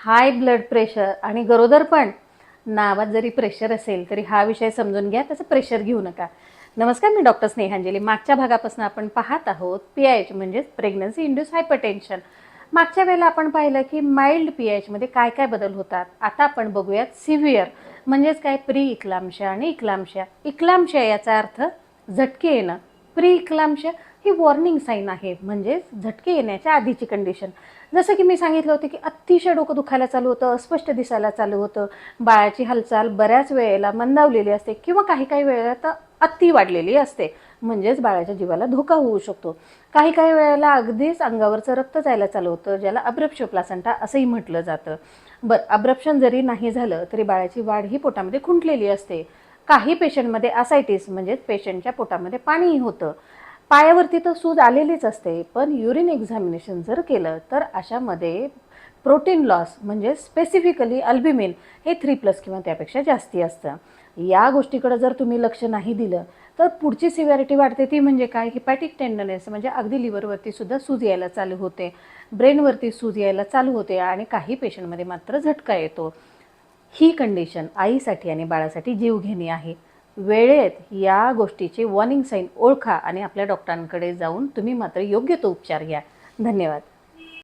High blood pressure आणि गरोदरपण नावात जरी प्रेशर असेल तरी हा विषय समजून घ्या, त्याचं प्रेशर घेऊ नका. नमस्कार, मी डॉक्टर स्नेहांजली. मागच्या भागापासून आपण पाहत आहोत PIH म्हणजेच प्रेग्नन्सी इंड्यूस हायपरटेन्शन. मागच्या वेळेला आपण पाहिलं की माइल्ड PIH मध्ये काय काय बदल होतात. आता आपण बघूयात सिव्हिअर म्हणजेच काय, प्री इक्लाम्शिया आणि इक्लाम्शिया. इक्लाम्शिया याचा अर्थ झटके येणं. प्री इक्लाम्शिया ही वॉर्निंग साईन आहे, म्हणजेच झटके येण्याच्या आधीची कंडिशन. जसं की मी सांगितलं होतं की अतिशय डोकं दुखायला चालू होतं, अस्पष्ट दिसायला चालू होतं, बाळाची हालचाल बऱ्याच वेळेला मंदावलेली असते किंवा काही काही वेळेला तर अति वाढलेली असते, म्हणजेच बाळाच्या जीवाला धोका होऊ शकतो. काही काही वेळेला अगदीच अंगावरचं रक्त जायला चालू होतं, ज्याला अब्रप्शन प्लासेंटा असंही म्हटलं जातं. बरं, अब्रप्शन जरी नाही झालं तरी बाळाची वाढ ही पोटामध्ये खुंटलेली असते. काही पेशंटमध्ये असायटिस म्हणजेच पेशंटच्या पोटामध्ये पाणीही होतं. पायावरती तर सूज आलेलीच असते, पण युरिन एक्झामिनेशन जर केलं तर अशामध्ये प्रोटीन लॉस म्हणजे स्पेसिफिकली अल्ब्युमिन हे 3+ किंवा त्यापेक्षा जास्ती असतं. या गोष्टीकडे जर तुम्ही लक्ष नाही दिलं तर पुढची सिव्हिरिटी वाढते, ती म्हणजे काय, हिपॅटिक टेंडनेस म्हणजे अगदी लिव्हरवरती सुद्धा सूज यायला चालू होते, ब्रेनवरती सूज यायला चालू होते आणि काही पेशंटमध्ये मात्र झटका येतो. ही कंडिशन आईसाठी आणि बाळासाठी जीवघेणी आहे. वेळेत या गोष्टीचे वॉर्निंग साईन ओळखा आणि आपल्या डॉक्टरांकडे जाऊन तुम्ही मात्र योग्य तो उपचार घ्या. धन्यवाद.